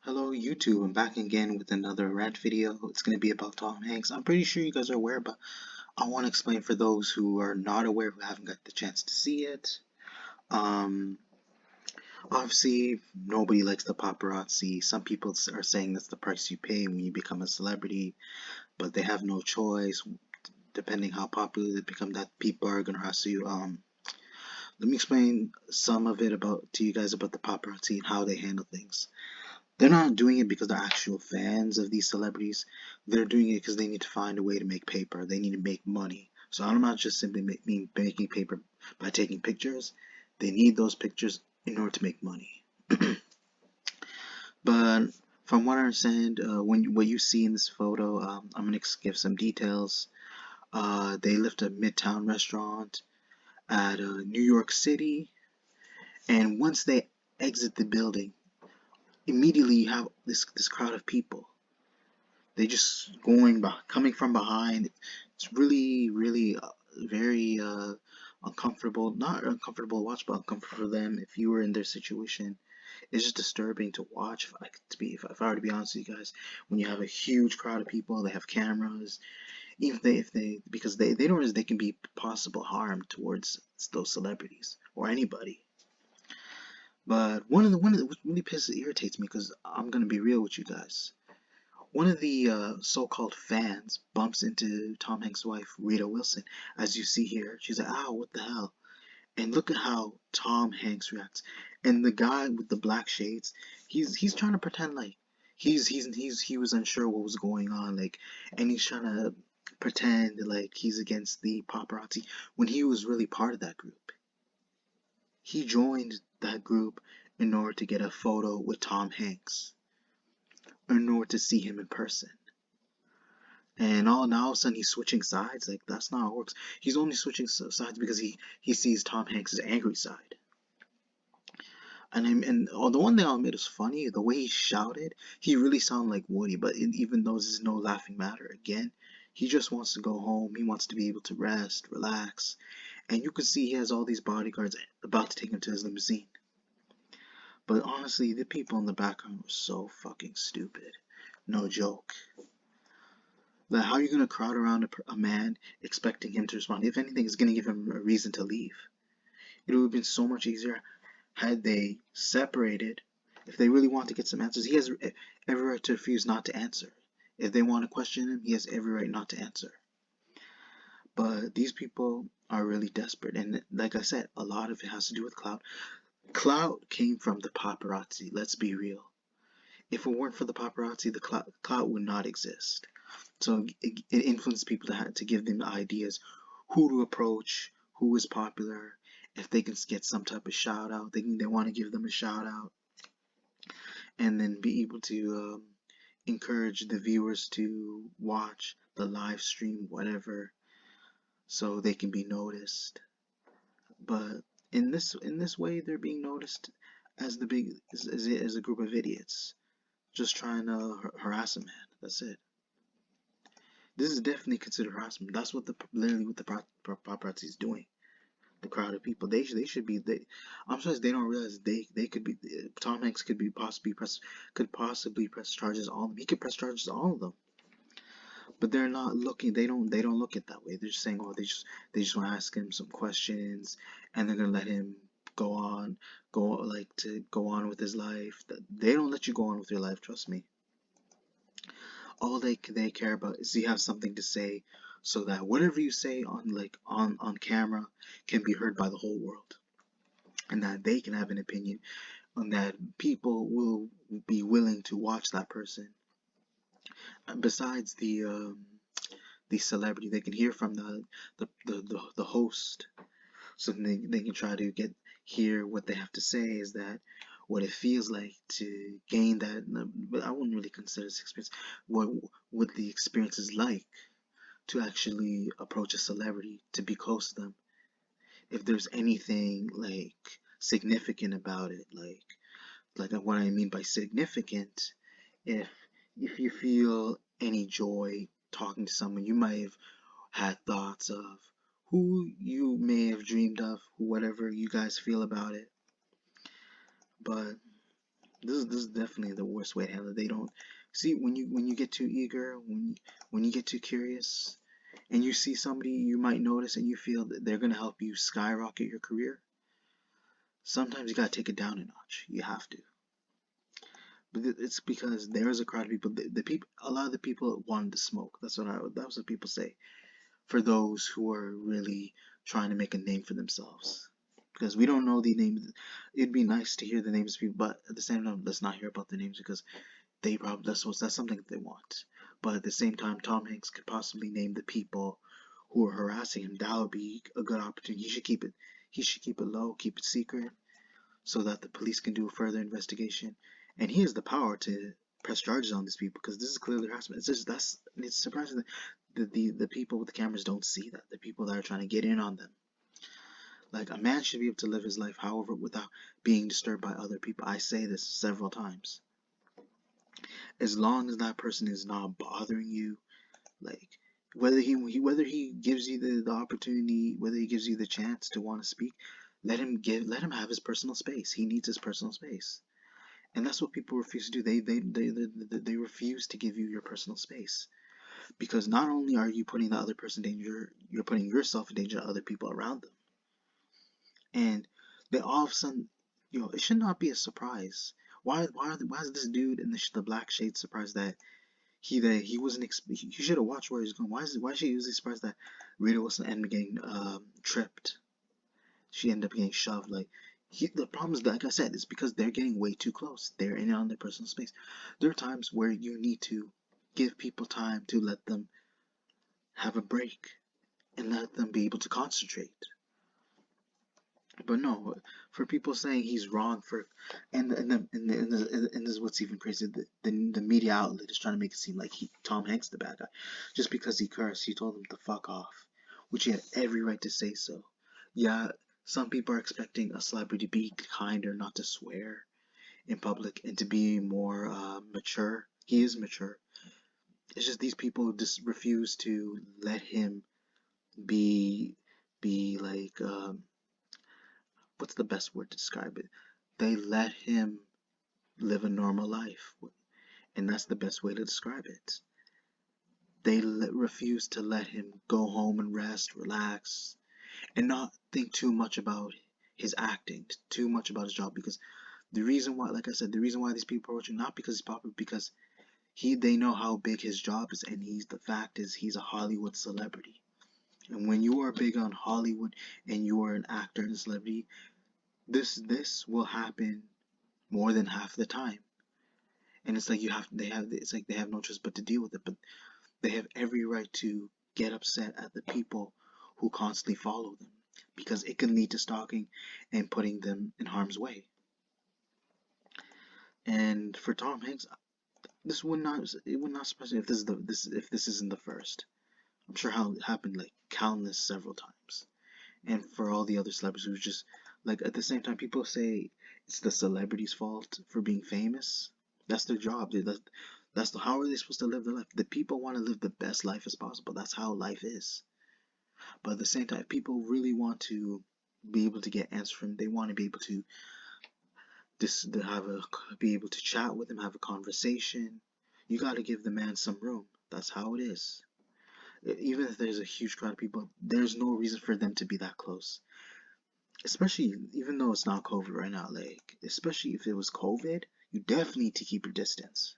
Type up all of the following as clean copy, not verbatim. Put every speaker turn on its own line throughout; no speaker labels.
Hello YouTube, I'm back again with another rant video. It's going to be about Tom Hanks. I'm pretty sure you guys are aware, but I want to explain for those who are not aware, who haven't got the chance to see it. Um, Obviously, nobody likes the paparazzi. Some people are saying that's the price you pay when you become a celebrity, but they have no choice. Depending how popular they become, that people are going to harass you. Let me explain some of it about to you guys about the paparazzi and how they handle things. They're not doing it because they're actual fans of these celebrities. They're doing it because they need to find a way to make paper. They need to make money. So I'm not just simply making paper by taking pictures. They need those pictures in order to make money. But from what I understand, what you see in this photo, I'm gonna give some details. They left a Midtown restaurant at New York City, and once they exit the building, immediately you have this crowd of people. They just coming from behind. It's really very uncomfortable. Not uncomfortable to watch, but uncomfortable for them. If you were in their situation, it's just disturbing to watch. If I were to be honest with you guys, when you have a huge crowd of people, they have cameras. Even if they because they don't realize they can be possible harm towards those celebrities or anybody. But one of the what really irritates me, because I'm gonna be real with you guys. One of the so-called fans bumps into Tom Hanks' wife, Rita Wilson, as you see here. She's like, "Ow, what the hell?" And look at how Tom Hanks reacts. And the guy with the black shades, he's trying to pretend like he was unsure what was going on, like, and he's trying to pretend like he's against the paparazzi when he was really part of that group. He joined that group in order to get a photo with Tom Hanks, in order to see him in person. And now all of a sudden he's switching sides. Like, that's not how it works. He's only switching sides because he sees Tom Hanks' angry side. The one thing I'll admit is funny. The way he shouted, he really sounded like Woody. But even though this is no laughing matter, again, he just wants to go home. He wants to be able to rest, relax, and you can see he has all these bodyguards about to take him to his limousine. But honestly, the people in the background were so fucking stupid. No joke. Like, how are you going to crowd around a man expecting him to respond? If anything, it's going to give him a reason to leave. It would have been so much easier had they separated. If they really want to get some answers, he has every right to refuse not to answer. If they want to question him, he has every right not to answer. But these people are really desperate. And like I said, a lot of it has to do with clout. Clout came from the paparazzi. Let's be real. If it weren't for the paparazzi, the clout would not exist. So it influenced people to give them the ideas who to approach, who is popular, if they can get some type of shout out, they want to give them a shout out, and then be able to encourage the viewers to watch the live stream, whatever, so they can be noticed. But in this way, they're being noticed as as a group of idiots just trying to harass a man. That's it. This is definitely considered harassment. That's what literally what the paparazzi is doing. The crowd of people, they should be. I'm surprised they don't realize they could be. Tom Hanks could possibly press charges on them. He could press charges on all of them. But they're not looking. They don't look at that way. They're just saying, oh, they just want to ask him some questions, and they're gonna let him go on with his life. They don't let you go on with your life. Trust me. All they care about is you have something to say, so that whatever you say on camera can be heard by the whole world, and that they can have an opinion, and that people will be willing to watch that person. And besides the celebrity, they can hear from the host, so they can try to hear what they have to say, is that what it feels like to gain that. But I wouldn't really consider this experience. What the experience is like to actually approach a celebrity, to be close to them. If there's anything like significant about it, like what I mean by significant, if you feel any joy talking to someone, you might have had thoughts of who you may have dreamed of, whatever you guys feel about it. But This is definitely the worst way to handle it. They don't see when you get too eager, when you get too curious, and you see somebody you might notice and you feel that they're gonna help you skyrocket your career. Sometimes you gotta take it down a notch. You have to. But it's because there's a crowd of people. The people, a lot of the people wanted to smoke. That's what people say. For those who are really trying to make a name for themselves. Because we don't know the names. It'd be nice to hear the names of people, but at the same time, let's not hear about the names because they probably that's something that they want. But at the same time, Tom Hanks could possibly name the people who are harassing him. That would be a good opportunity. He should keep it low, keep it secret, so that the police can do a further investigation. And he has the power to press charges on these people because this is clearly harassment. It's surprising that the people with the cameras don't see that. The people that are trying to get in on them. Like a man should be able to live his life, however, without being disturbed by other people. I say this several times. As long as that person is not bothering you, like whether he gives you the opportunity, whether he gives you the chance to want to speak, let him have his personal space. He needs his personal space. And that's what people refuse to do. They refuse to give you your personal space. Because not only are you putting the other person in danger, you're putting yourself in danger to other people around them. And they all of a sudden, it should not be a surprise. Why is this dude in the black shade surprised that he wasn't he should have watched where he's going. Why is she usually surprised that Rita wasn't end up getting tripped? She ended up getting shoved. The problem is, like I said, is because they're getting way too close. They're in on their personal space. There are times where you need to give people time to let them have a break and let them be able to concentrate. But no, for people saying he's wrong for, and this is what's even crazy. The media outlet is trying to make it seem like Tom Hanks the bad guy, just because he cursed. He told him to fuck off, which he had every right to say so. Yeah, some people are expecting a celebrity to be kinder, not to swear in public, and to be more mature. He is mature. It's just these people just refuse to let him be like what's the best word to describe it? They let him live a normal life, and that's the best way to describe it. They refuse to let him go home and rest, relax, and not think too much about his acting, too much about his job. Because the reason why, like I said, the reason why these people approach him, not because he's popular, because they know how big his job is, and the fact is he's a Hollywood celebrity. And when you are big on Hollywood and you are an actor and a celebrity, this will happen more than half the time. And it's like it's like they have no choice but to deal with it. But they have every right to get upset at the people who constantly follow them, because it can lead to stalking and putting them in harm's way. And for Tom Hanks, it would not surprise me if this isn't the first. I'm sure how it happened like countless several times. And for all the other celebrities who just like at the same time, people say it's the celebrity's fault for being famous. That's their job. How are they supposed to live their life? The people want to live the best life as possible. That's how life is. But at the same time, people really want to be able to get answers from. They want to be able to be able to chat with him, have a conversation. You got to give the man some room. That's how it is. Even if there's a huge crowd of people, there's no reason for them to be that close. Especially even though it's not COVID right now, like especially if it was COVID, you definitely need to keep your distance.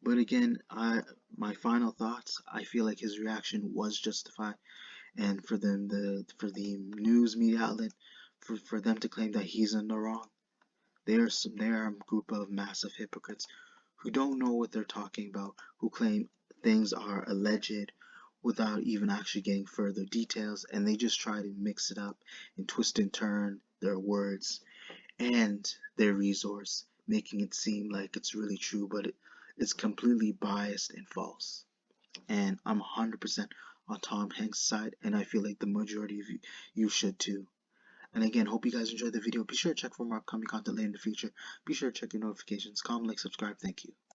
But again, my final thoughts, I feel like his reaction was justified, and for the news media outlet for them to claim that he's in the wrong, they are a group of massive hypocrites who don't know what they're talking about, who claim things are alleged without even actually getting further details, and they just try to mix it up and twist and turn their words and their resource, making it seem like it's really true, but it's completely biased and false. And I'm 100% on Tom Hanks' side, and I feel like the majority of you should too. And again, hope you guys enjoyed the video. Be sure to check for more upcoming content later in the future. Be sure to check your notifications, comment, like, subscribe. Thank you.